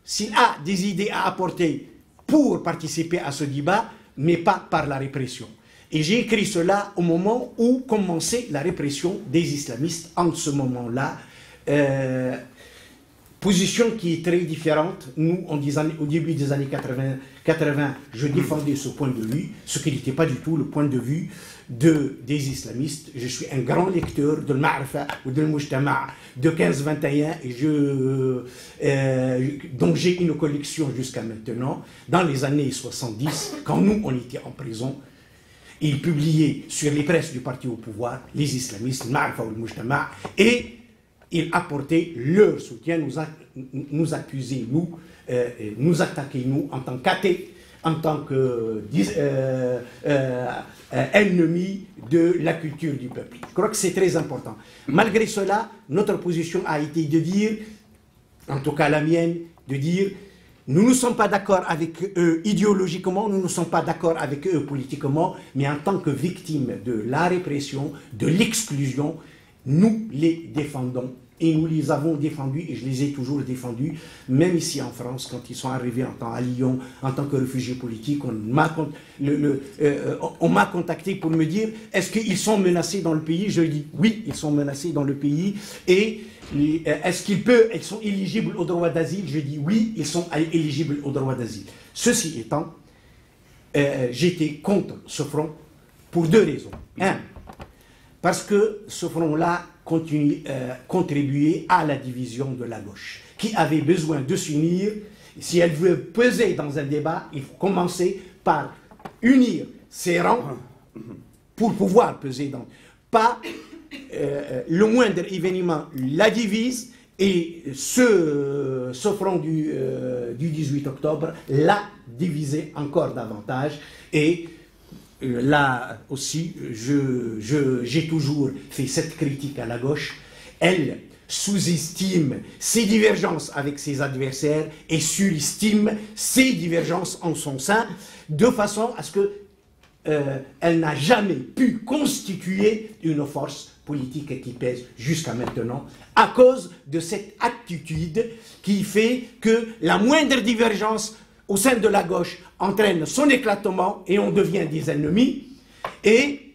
s'il a des idées à apporter pour participer à ce débat, mais pas par la répression. Et j'ai écrit cela au moment où commençait la répression des islamistes en ce moment-là. Position qui est très différente. Nous, au début des années 80, je défendais ce point de vue, ce qui n'était pas du tout le point de vue des islamistes. Je suis un grand lecteur de l'Ma'rifa ou de l'Mujtama de 15-21 et donc j'ai une collection jusqu'à maintenant. Dans les années 70, quand nous, on était en prison, ils publiaient sur les presses du parti au pouvoir, les islamistes, l'Ma'rifa ou l'Mujtama, et ils apportaient leur soutien, nous accusaient, nous attaquaient, nous, en tant qu'athées, en tant qu'ennemis de la culture du peuple. Je crois que c'est très important. Malgré cela, notre position a été de dire, en tout cas la mienne, de dire, nous ne sommes pas d'accord avec eux idéologiquement, nous ne sommes pas d'accord avec eux politiquement, mais en tant que victimes de la répression, de l'exclusion, nous les défendons et nous les avons défendus et je les ai toujours défendus, même ici en France, quand ils sont arrivés à Lyon en tant que réfugiés politiques, on m'a contacté pour me dire est-ce qu'ils sont menacés dans le pays? Je dis oui, ils sont menacés dans le pays. Et est-ce qu'ils sont éligibles au droit d'asile? Je dis oui, ils sont éligibles au droit d'asile. Ceci étant, j'étais contre ce front pour deux raisons. Un, parce que ce front-là contribuait à la division de la gauche, qui avait besoin de s'unir. Si elle veut peser dans un débat, il faut commencer par unir ses rangs pour pouvoir peser dans... Pas le moindre événement la divise, et ce front du 18 octobre l'a divisé encore davantage. Et là aussi, j'ai toujours fait cette critique à la gauche. Elle sous-estime ses divergences avec ses adversaires et surestime ses divergences en son sein, de façon à ce qu'elle n'a jamais pu constituer une force politique qui pèse jusqu'à maintenant, à cause de cette attitude qui fait que la moindre divergence au sein de la gauche entraîne son éclatement et on devient des ennemis, et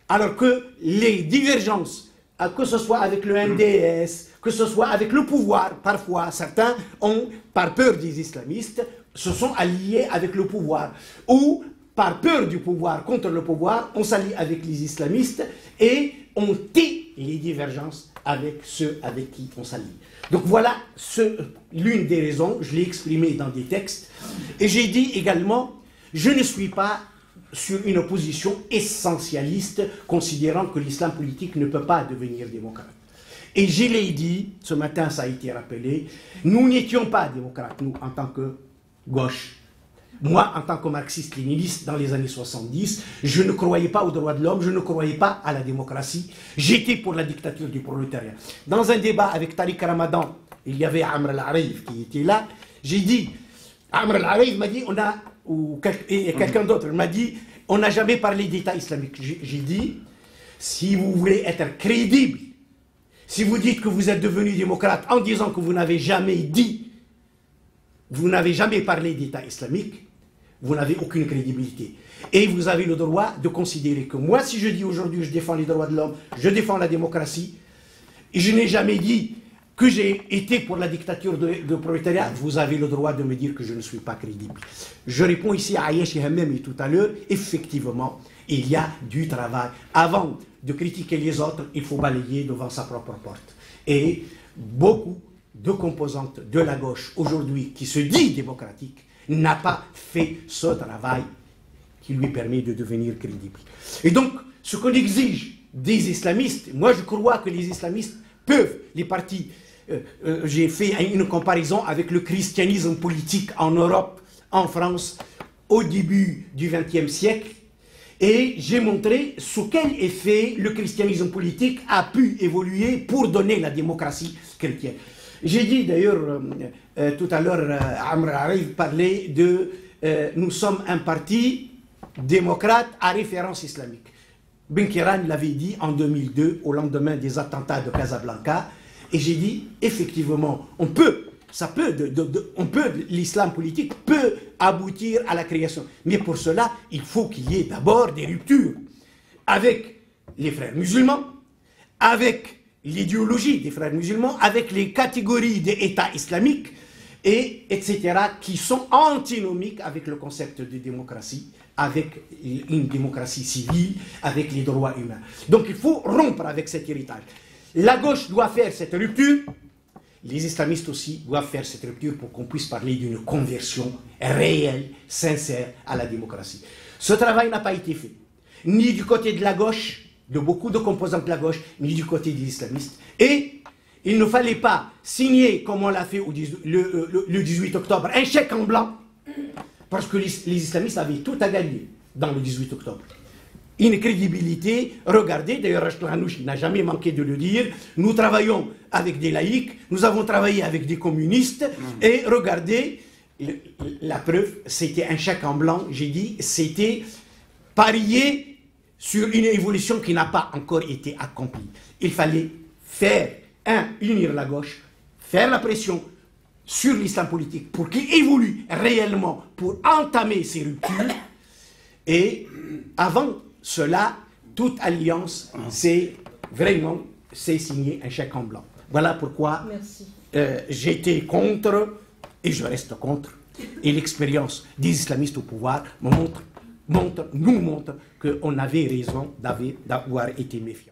alors que les divergences, que ce soit avec le NDS, que ce soit avec le pouvoir, parfois certains ont, par peur des islamistes, se sont alliés avec le pouvoir, ou par peur du pouvoir, contre le pouvoir, on s'allie avec les islamistes et on tait les divergences avec ceux avec qui on s'allie. Donc voilà l'une des raisons, je l'ai exprimé dans des textes, et j'ai dit également, je ne suis pas sur une position essentialiste, considérant que l'islam politique ne peut pas devenir démocrate. Et je l'ai dit, ce matin ça a été rappelé, nous n'étions pas démocrates, nous, en tant que gauche. Moi, en tant que marxiste-léniniste dans les années 70, je ne croyais pas aux droits de l'homme, je ne croyais pas à la démocratie. J'étais pour la dictature du prolétariat. Dans un débat avec Tariq Ramadan, il y avait Amr al-Arif qui était là, j'ai dit, Amr al-Arif m'a dit, et quelqu'un d'autre m'a dit, on n'a jamais parlé d'État islamique. J'ai dit, si vous voulez être crédible, si vous dites que vous êtes devenu démocrate en disant que vous n'avez jamais dit, vous n'avez jamais parlé d'État islamique, vous n'avez aucune crédibilité. Et vous avez le droit de considérer que moi, si je dis aujourd'hui je défends les droits de l'homme, je défends la démocratie, et je n'ai jamais dit que j'ai été pour la dictature de prolétariat, vous avez le droit de me dire que je ne suis pas crédible. Je réponds ici à Ayesh Hammam tout à l'heure, effectivement, il y a du travail. Avant de critiquer les autres, il faut balayer devant sa propre porte. Et beaucoup de composantes de la gauche aujourd'hui qui se dit démocratique n'a pas fait ce travail qui lui permet de devenir crédible. Et donc, ce qu'on exige des islamistes, moi je crois que les islamistes peuvent, les partis, j'ai fait une comparaison avec le christianisme politique en Europe, en France, au début du XXe siècle, et j'ai montré sous quel effet le christianisme politique a pu évoluer pour donner la démocratie chrétienne. J'ai dit d'ailleurs, tout à l'heure, Amr Arif parlait de nous sommes un parti démocrate à référence islamique. Benkiran l'avait dit en 2002, au lendemain des attentats de Casablanca, et j'ai dit, effectivement, l'islam politique peut aboutir à la création. Mais pour cela, il faut qu'il y ait d'abord des ruptures avec les frères musulmans, avec l'idéologie des frères musulmans, avec les catégories des États islamiques, etc., qui sont antinomiques avec le concept de démocratie, avec une démocratie civile, avec les droits humains. Donc il faut rompre avec cet héritage. La gauche doit faire cette rupture, les islamistes aussi doivent faire cette rupture pour qu'on puisse parler d'une conversion réelle, sincère à la démocratie. Ce travail n'a pas été fait, ni du côté de la gauche, de beaucoup de composantes de la gauche, ni du côté des islamistes. Et il ne fallait pas signer, comme on l'a fait le 18 octobre, un chèque en blanc, parce que les islamistes avaient tout à gagner dans le 18 octobre. Une crédibilité, regardez, d'ailleurs Rachid Hanouch n'a jamais manqué de le dire, nous travaillons avec des laïcs, nous avons travaillé avec des communistes, et regardez, la preuve, c'était un chèque en blanc, j'ai dit, c'était parier sur une évolution qui n'a pas encore été accomplie. Il fallait unir la gauche, faire la pression sur l'islam politique pour qu'il évolue réellement, pour entamer ces ruptures. Et avant cela, toute alliance, c'est signer un chèque en blanc. Voilà pourquoi j'étais contre, et je reste contre. Et l'expérience des islamistes au pouvoir nous montre qu'on avait raison d'avoir été méfiants.